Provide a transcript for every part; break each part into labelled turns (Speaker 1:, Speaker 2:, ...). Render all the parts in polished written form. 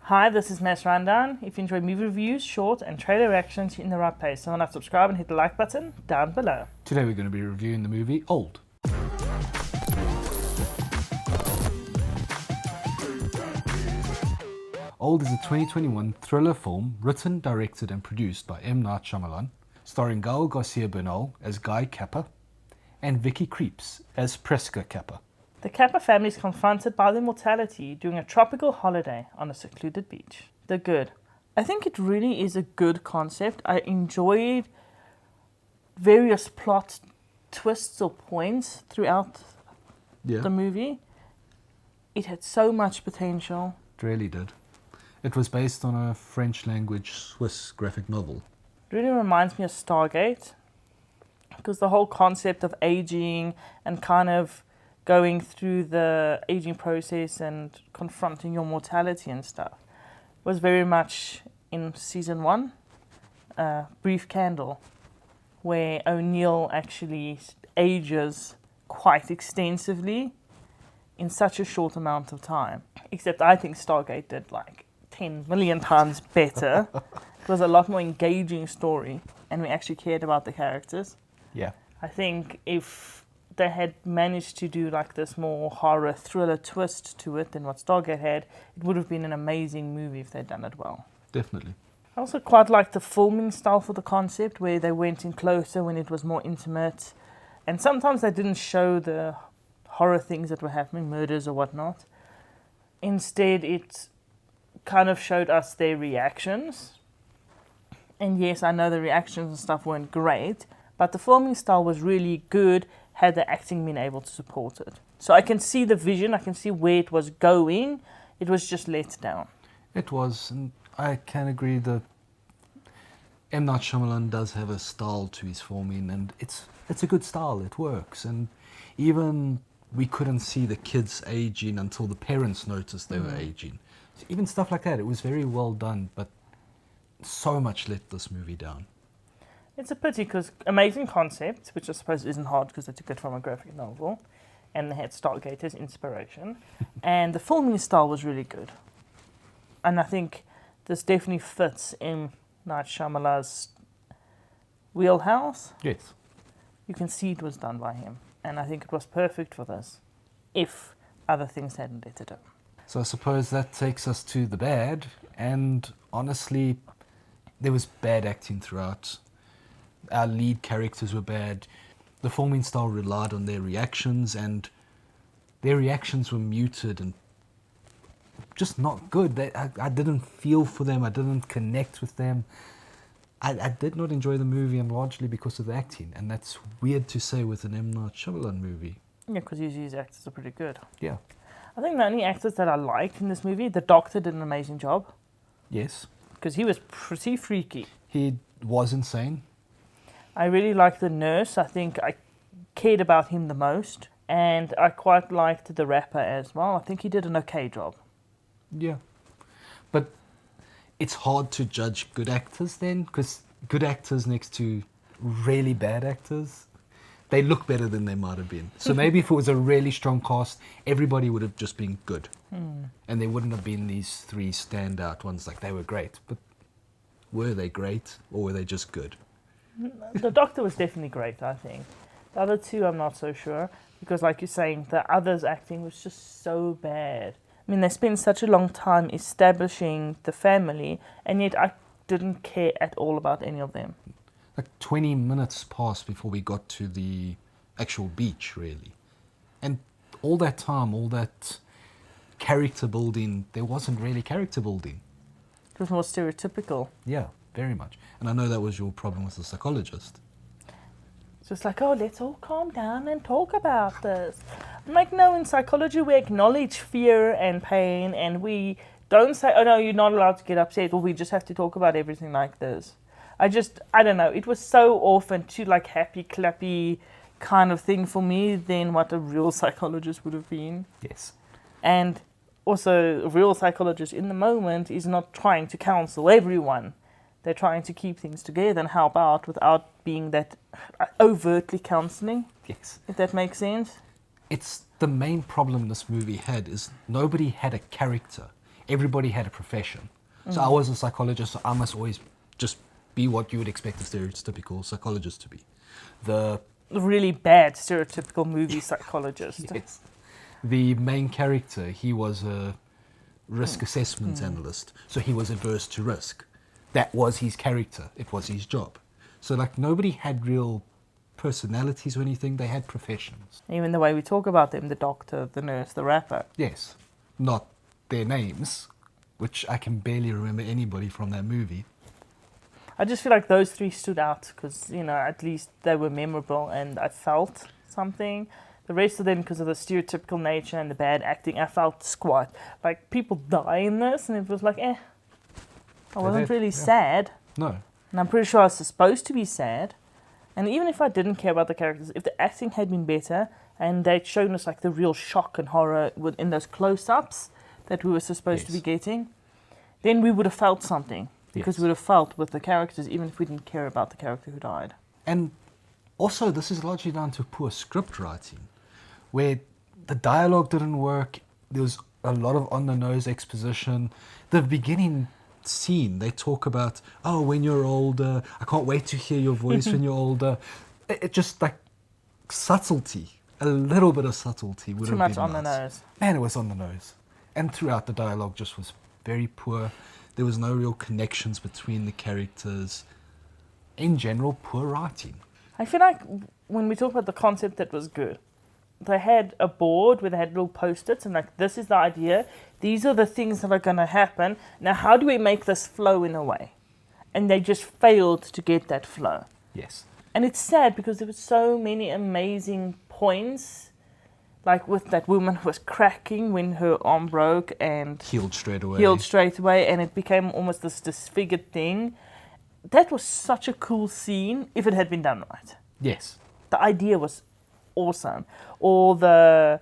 Speaker 1: Hi, this is Mass Rundown. If you enjoy movie reviews, short and trailer reactions, you're in the right place. So why not subscribe and hit the like button down below.
Speaker 2: Today we're going to be reviewing the movie Old. Old is a 2021 thriller film written, directed and produced by M. Night Shyamalan, starring Gael García Bernal as Guy Kappa and Vicky Krieps as Preska Kappa.
Speaker 1: The Kappa family is confronted by their mortality during a tropical holiday on a secluded beach. The good. I think it really is a good concept. I enjoyed various plot twists or points throughout the movie. It had so much potential.
Speaker 2: It really did. It was based on a French language Swiss graphic novel.
Speaker 1: It really reminds me of Stargate, because the whole concept of aging and kind of going through the aging process and confronting your mortality and stuff was very much in season 1, Brief Candle, where O'Neill actually ages quite extensively in such a short amount of time. Except I think Stargate did like 10 million times better. It was a lot more engaging story and we actually cared about the characters.
Speaker 2: Yeah.
Speaker 1: I think if they had managed to do like this more horror thriller twist to it than what Stargate had, it would have been an amazing movie if they'd done it well.
Speaker 2: Definitely.
Speaker 1: I also quite liked the filming style for the concept, where they went in closer when it was more intimate. And sometimes they didn't show the horror things that were happening, murders or whatnot. Instead, it kind of showed us their reactions. And yes, I know the reactions and stuff weren't great, but the filming style was really good had the acting been able to support it. So I can see the vision, I can see where it was going. It was just let down.
Speaker 2: It was, and I can agree that M. Night Shyamalan does have a style to his filming, and it's a good style, it works. And even we couldn't see the kids aging until the parents noticed they were aging. So even stuff like that, it was very well done, but so much let this movie down.
Speaker 1: It's a pity because amazing concept, which I suppose isn't hard because they took it from a graphic novel and they had Stargate as inspiration. And the filming style was really good. And I think this definitely fits in Night Shyamalan's wheelhouse.
Speaker 2: Yes.
Speaker 1: You can see it was done by him. And I think it was perfect for this, if other things hadn't let it in.
Speaker 2: So I suppose that takes us to the bad, and honestly, there was bad acting throughout. Our lead characters were bad. The filming style relied on their reactions, and their reactions were muted and just not good. I didn't feel for them. I didn't connect with them. I did not enjoy the movie, and largely because of the acting. And that's weird to say with an M. Night Shyamalan movie.
Speaker 1: Yeah, because usually his actors are pretty good.
Speaker 2: Yeah.
Speaker 1: I think the only actors that I liked in this movie, the Doctor did an amazing job.
Speaker 2: Yes.
Speaker 1: Because he was pretty freaky.
Speaker 2: He was insane.
Speaker 1: I really liked the nurse. I think I cared about him the most. And I quite liked the rapper as well. I think he did an okay job.
Speaker 2: Yeah. But it's hard to judge good actors then, because good actors next to really bad actors, they look better than they might have been. So maybe if it was a really strong cast, everybody would have just been good. And there wouldn't have been these 3 standout ones like they were great. But were they great or were they just good?
Speaker 1: The Doctor was definitely great, I think. The other 2, I'm not so sure. Because like you're saying, the others' acting was just so bad. I mean, they spent such a long time establishing the family, and yet I didn't care at all about any of them.
Speaker 2: Like 20 minutes passed before we got to the actual beach, really. And all that time, all that character building, there wasn't really character building.
Speaker 1: It was more stereotypical.
Speaker 2: Yeah, very much. And I know that was your problem with the psychologist.
Speaker 1: It's just like, oh, let's all calm down and talk about this. I'm like, no, in psychology we acknowledge fear and pain, and we don't say, oh no, you're not allowed to get upset, or we just have to talk about everything like this. I don't know, it was so often too like happy, clappy kind of thing for me than what a real psychologist would have been.
Speaker 2: Yes.
Speaker 1: And also, a real psychologist in the moment is not trying to counsel everyone. They're trying to keep things together and help out without being that overtly counseling.
Speaker 2: Yes.
Speaker 1: If that makes sense.
Speaker 2: It's the main problem this movie had is nobody had a character. everybody had a profession. So I was a psychologist, so I must always just be what you would expect a stereotypical psychologist to be. The
Speaker 1: Really bad stereotypical movie psychologist.
Speaker 2: Yes. The main character, he was a risk assessment analyst, so he was averse to risk. That was his character. It was his job. So, like, nobody had real personalities or anything. They had professions.
Speaker 1: Even the way we talk about them, the doctor, the nurse, the rapper.
Speaker 2: Yes. Not their names, which I can barely remember anybody from that movie.
Speaker 1: I just feel like those three stood out because, you know, at least they were memorable and I felt something. The rest of them, because of the stereotypical nature and the bad acting, I felt squat. Like, people die in this and it was like, I wasn't really sad.
Speaker 2: No.
Speaker 1: And I'm pretty sure I was supposed to be sad. And even if I didn't care about the characters, if the acting had been better and they'd shown us like the real shock and horror in those close-ups that we were supposed to be getting, then we would have felt something. Because we would have felt with the characters, even if we didn't care about the character who died.
Speaker 2: And also, this is largely down to poor script writing, where the dialogue didn't work. There was a lot of on-the-nose exposition. The beginning scene, they talk about, oh, when you're older, I can't wait to hear your voice when you're older. It just, like, subtlety, a little bit of subtlety would have been nice.
Speaker 1: Too much on the nose.
Speaker 2: Man, it was on the nose. And throughout, the dialogue just was very poor. There was no real connections between the characters. In general, poor writing.
Speaker 1: I feel like when we talk about the concept that was good, they had a board where they had little post-its and like, this is the idea. These are the things that are going to happen. Now, how do we make this flow in a way? And they just failed to get that flow.
Speaker 2: Yes.
Speaker 1: And it's sad because there were so many amazing points. Like with that woman who was cracking when her arm broke and
Speaker 2: Healed straight away,
Speaker 1: and it became almost this disfigured thing. That was such a cool scene if it had been done right.
Speaker 2: Yes.
Speaker 1: The idea was awesome. Or the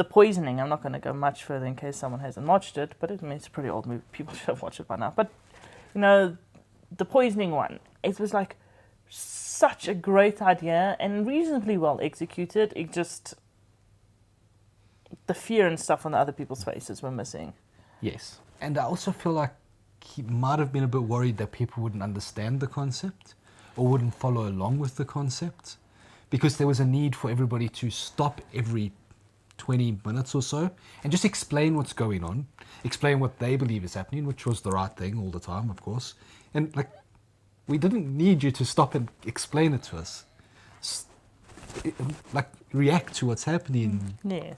Speaker 1: poisoning. I'm not going to go much further in case someone hasn't watched it, but it's a pretty old movie. People should have watched it by now. But, you know, the poisoning one, it was like such a great idea and reasonably well executed. It just... the fear and stuff on the other people's faces were missing.
Speaker 2: Yes. And I also feel like he might have been a bit worried that people wouldn't understand the concept or wouldn't follow along with the concept because there was a need for everybody to stop every 20 minutes or so and just explain what's going on, explain what they believe is happening, which was the right thing all the time, of course. And, like, we didn't need you to stop and explain it to us. Like, react to what's happening.
Speaker 1: Yes.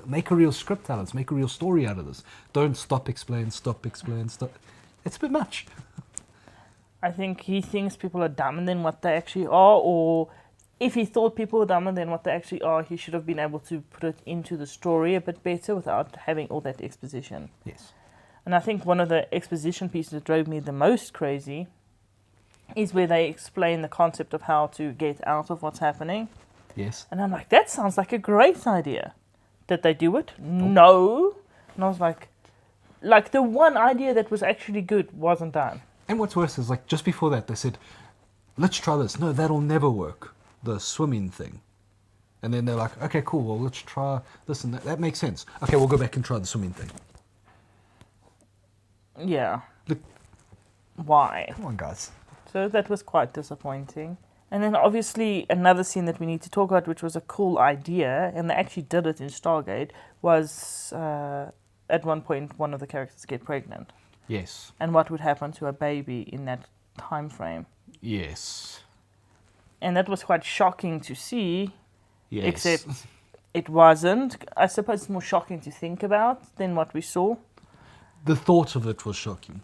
Speaker 2: Make a real script out of this. Make a real story out of this. Don't stop, explain. It's a bit much.
Speaker 1: I think he thinks people are dumber than what they actually are, or if he thought people were dumber than what they actually are, he should have been able to put it into the story a bit better without having all that exposition.
Speaker 2: Yes.
Speaker 1: And I think one of the exposition pieces that drove me the most crazy is where they explain the concept of how to get out of what's happening.
Speaker 2: Yes.
Speaker 1: And I'm like, that sounds like a great idea. Did they do it? No. And I was like the one idea that was actually good wasn't done.
Speaker 2: And what's worse is, like, just before that, they said, let's try this. No, that'll never work. The swimming thing. And then they're like, okay, cool. Well, let's try this and that. That makes sense. Okay, we'll go back and try the swimming thing.
Speaker 1: Yeah.
Speaker 2: Look.
Speaker 1: Why?
Speaker 2: Come on, guys.
Speaker 1: So that was quite disappointing. And then obviously another scene that we need to talk about, which was a cool idea, and they actually did it in Stargate, was at one point one of the characters get pregnant.
Speaker 2: Yes.
Speaker 1: And what would happen to a baby in that time frame.
Speaker 2: Yes.
Speaker 1: And that was quite shocking to see,
Speaker 2: Yes.
Speaker 1: except it wasn't. I suppose it's more shocking to think about than what we saw.
Speaker 2: The thought of it was shocking.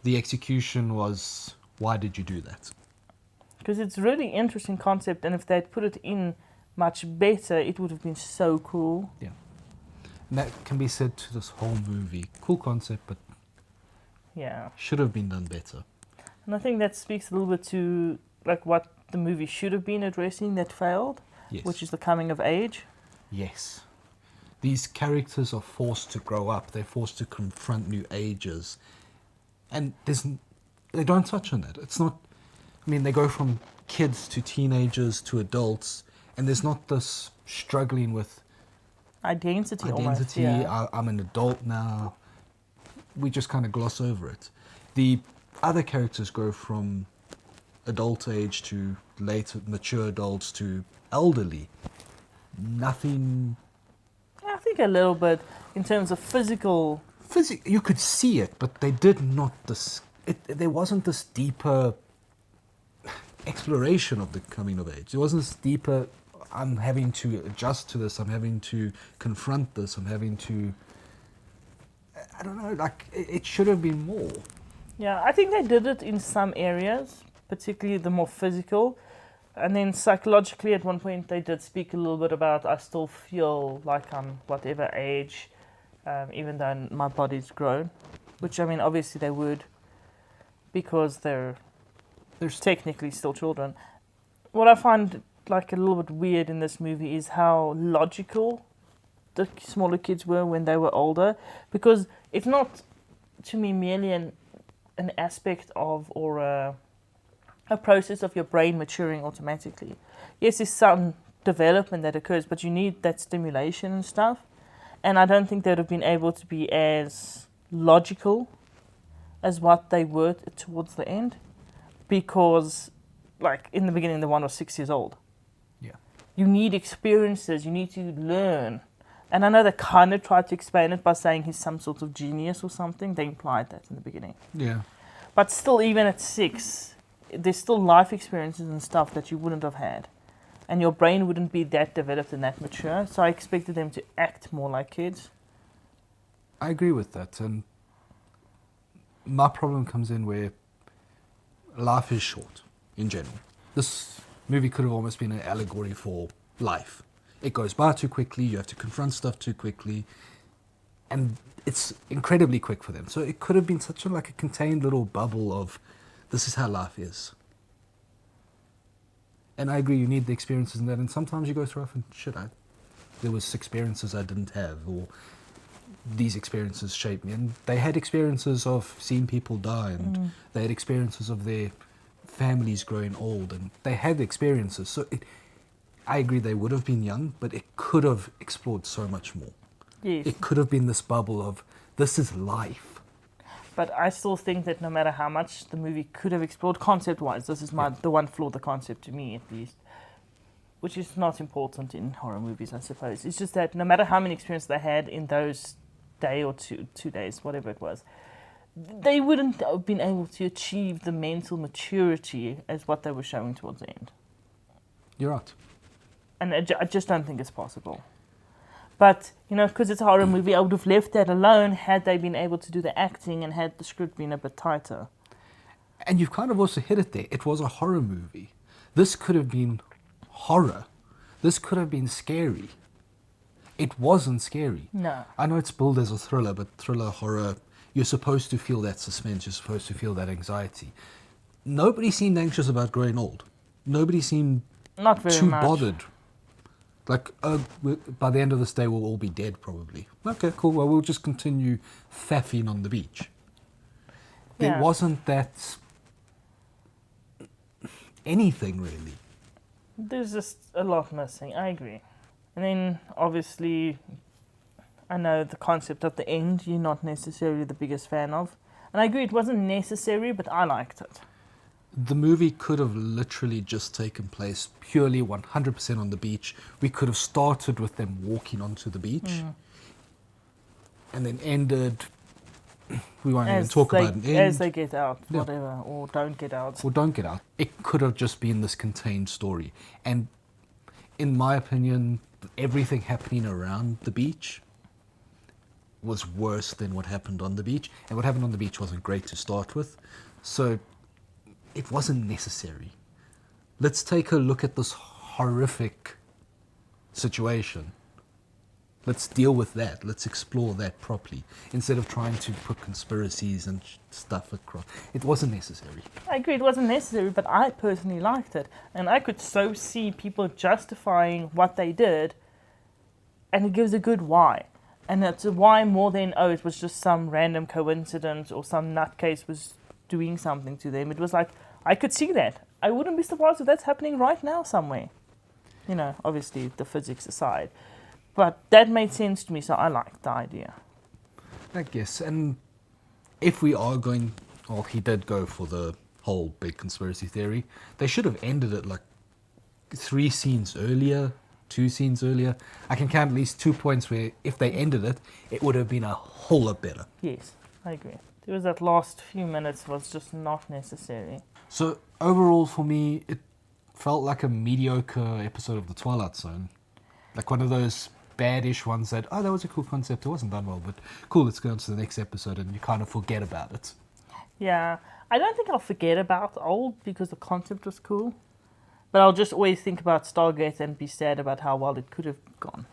Speaker 2: The execution was, why did you do that?
Speaker 1: Because it's a really interesting concept, and if they'd put it in much better, it would have been so cool.
Speaker 2: Yeah. And that can be said to this whole movie. Cool concept, but
Speaker 1: Yeah.
Speaker 2: should have been done better.
Speaker 1: And I think that speaks a little bit to like what the movie should have been addressing that failed,
Speaker 2: Yes.
Speaker 1: which is the coming of age.
Speaker 2: Yes. These characters are forced to grow up. They're forced to confront new ages. And they don't touch on that. It's not... I mean, they go from kids to teenagers to adults, and there's not this struggling with
Speaker 1: Identity almost, yeah.
Speaker 2: I'm an adult now. we just kind of gloss over it. The other characters go from adult age to later mature adults to elderly. Nothing.
Speaker 1: I think a little bit in terms of physical.
Speaker 2: You could see it, but they did not. There wasn't this deeper exploration of the coming of age. There wasn't this deeper. I'm having to adjust to this. I'm having to confront this. I'm having to. I don't know. Like it should have been more.
Speaker 1: Yeah, I think they did it in some areas, particularly the more physical. And then psychologically, at one point, they did speak a little bit about I still feel like I'm whatever age, even though my body's grown. Which, I mean, obviously they would, because they're technically still children. What I find like a little bit weird in this movie is how logical the smaller kids were when they were older. Because it's not, to me, merely an aspect of or a process of your brain maturing automatically. Yes, there's some development that occurs, but you need that stimulation and stuff. And I don't think they would have been able to be as logical as what they were towards the end. Because, like, in the beginning, the one was 6 years old.
Speaker 2: Yeah.
Speaker 1: You need experiences, you need to learn. And I know they kind of tried to explain it by saying he's some sort of genius or something. They implied that in the beginning.
Speaker 2: Yeah.
Speaker 1: But still, even at 6, there's still life experiences and stuff that you wouldn't have had. And your brain wouldn't be that developed and that mature. So I expected them to act more like kids.
Speaker 2: I agree with that. And my problem comes in where life is short in general. This movie could have almost been an allegory for life. It goes by too quickly, you have to confront stuff too quickly, and it's incredibly quick for them. So it could have been such a contained little bubble of this is how life is. And I agree, you need the experiences in that, and sometimes you go through life and there was experiences I didn't have, or these experiences shaped me. And they had experiences of seeing people die, and they had experiences of their families growing old, and they had experiences. So I agree they would have been young, but it could have explored so much more.
Speaker 1: Yes.
Speaker 2: It could have been this bubble of, this is life.
Speaker 1: But I still think that no matter how much the movie could have explored concept-wise, this is the one flaw, the concept to me at least, which is not important in horror movies, I suppose. It's just that no matter how many experiences they had in those day or 2 days, whatever it was, they wouldn't have been able to achieve the mental maturity as what they were showing towards the end.
Speaker 2: You're right.
Speaker 1: And I just don't think it's possible. But, because it's a horror movie, I would have left that alone had they been able to do the acting and had the script been a bit tighter.
Speaker 2: And you've kind of also hit it there. It was a horror movie. This could have been horror. This could have been scary. It wasn't scary.
Speaker 1: No.
Speaker 2: I know it's billed as a thriller, but thriller, horror, you're supposed to feel that suspense. You're supposed to feel that anxiety. Nobody seemed anxious about growing old. Nobody seemed
Speaker 1: not very
Speaker 2: too
Speaker 1: much
Speaker 2: bothered. Like, by the end of this day, we'll all be dead, probably. Okay, cool. Well, we'll just continue faffing on the beach.
Speaker 1: Yeah.
Speaker 2: There wasn't that anything, really.
Speaker 1: There's just a lot missing, I agree. And then, obviously, I know the concept at the end you're not necessarily the biggest fan of. And I agree, it wasn't necessary, but I liked it.
Speaker 2: The movie could have literally just taken place purely 100% on the beach. We could have started with them walking onto the beach and then ended. We won't even talk about an end.
Speaker 1: As they get out, whatever, or don't get out.
Speaker 2: Or don't get out. It could have just been this contained story. And in my opinion, everything happening around the beach was worse than what happened on the beach. And what happened on the beach wasn't great to start with. So it wasn't necessary. Let's take a look at this horrific situation. Let's deal with that. Let's explore that properly instead of trying to put conspiracies and stuff across. It wasn't necessary.
Speaker 1: I agree, it wasn't necessary, but I personally liked it. And I could so see people justifying what they did, and it gives a good why. And it's a why more than, it was just some random coincidence or some nutcase was doing something to them. It was like, I could see that. I wouldn't be surprised if that's happening right now somewhere. Obviously the physics aside. But that made sense to me, so I liked the idea.
Speaker 2: I guess. And if we are going, well, he did go for the whole big conspiracy theory. They should have ended it like 3 scenes earlier, 2 scenes earlier. I can count at least 2 points where if they ended it, it would have been a whole lot better.
Speaker 1: Yes, I agree. There was that last few minutes was just not necessary.
Speaker 2: So overall for me, it felt like a mediocre episode of The Twilight Zone. Like one of those bad-ish ones that, oh, that was a cool concept, it wasn't done well, but cool, let's go on to the next episode, and you kind of forget about it.
Speaker 1: Yeah, I don't think I'll forget about Old because the concept was cool. But I'll just always think about Stargate and be sad about how well it could have gone.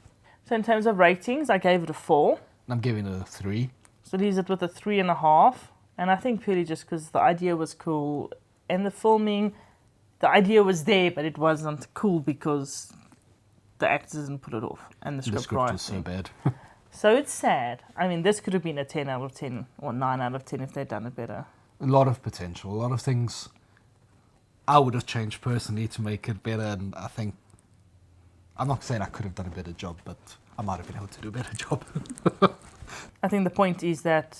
Speaker 1: So in terms of ratings, I gave it a 4.
Speaker 2: I'm giving it a 3.
Speaker 1: So leaves it with a 3.5. And I think purely just because the idea was cool. And the filming, the idea was there, but it wasn't cool because the actors didn't put it off. And the script
Speaker 2: was so bad.
Speaker 1: So it's sad. I mean, this could have been a 10 out of 10 or 9 out of 10 if they'd done it better.
Speaker 2: A lot of potential, a lot of things I would have changed personally to make it better, and I think, I'm not saying I could have done a better job, but I might have been able to do a better job.
Speaker 1: I think the point is that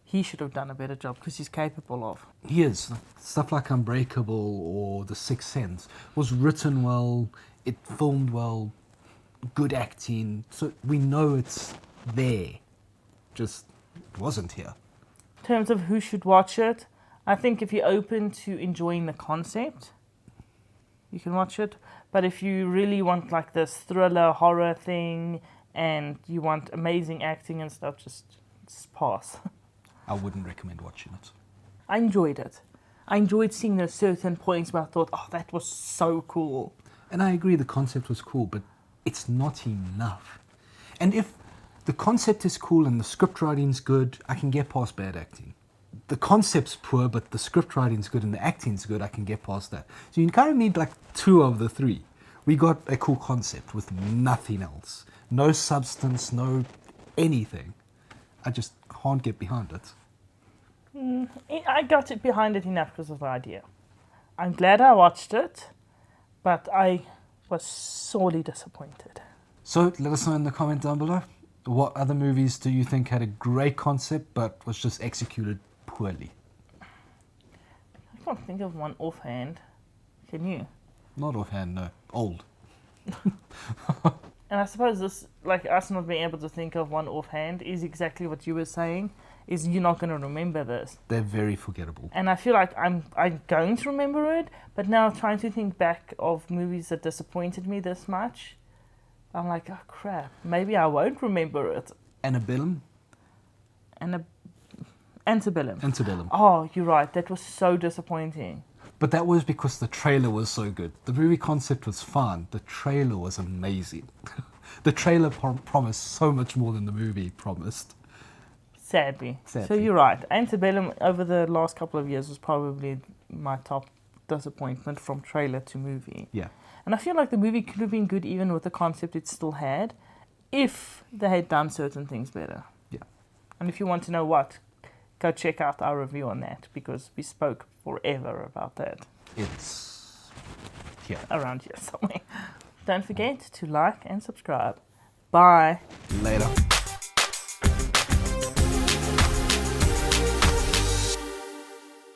Speaker 1: he should have done a better job because he's capable of.
Speaker 2: He is. Stuff like Unbreakable or The Sixth Sense was written well, it filmed well, good acting, so we know it's there. Just wasn't here.
Speaker 1: In terms of who should watch it, I think if you're open to enjoying the concept, you can watch it. But if you really want like this thriller horror thing and you want amazing acting and stuff, just pass.
Speaker 2: I wouldn't recommend watching it.
Speaker 1: I enjoyed it. I enjoyed seeing those certain points where I thought, oh, that was so cool.
Speaker 2: And I agree the concept was cool, but it's not enough. And if the concept is cool and the script writing's good, I can get past bad acting. The concept's poor, but the script writing's good and the acting's good, I can get past that. So you kind of need like 2 of the 3. We got a cool concept with nothing else. No substance, no anything. I just can't get behind it.
Speaker 1: I got it behind it enough because of the idea. I'm glad I watched it, but I was sorely disappointed.
Speaker 2: So let us know in the comment down below. What other movies do you think had a great concept but was just executed poorly?
Speaker 1: I can't think of one offhand. Can you?
Speaker 2: Not offhand, no. Old.
Speaker 1: And I suppose this, like us not being able to think of one offhand, is exactly what you were saying, is you're not going to remember this.
Speaker 2: They're very forgettable.
Speaker 1: And I feel like I'm going to remember it, but now trying to think back of movies that disappointed me this much, I'm like, oh crap, maybe I won't remember it.
Speaker 2: Antebellum?
Speaker 1: Antebellum.
Speaker 2: Antebellum.
Speaker 1: Oh, you're right, that was so disappointing.
Speaker 2: But that was because the trailer was so good. The movie concept was fun. The trailer was amazing. The trailer promised so much more than the movie promised.
Speaker 1: Sadly. So you're right. Antebellum over the last couple of years was probably my top disappointment from trailer to movie.
Speaker 2: Yeah.
Speaker 1: And I feel like the movie could have been good even with the concept it still had, if they had done certain things better.
Speaker 2: Yeah.
Speaker 1: And if you want to know what, go check out our review on that, because we spoke forever about that.
Speaker 2: It's here.
Speaker 1: Around here somewhere. Don't forget to like and subscribe. Bye.
Speaker 2: Later.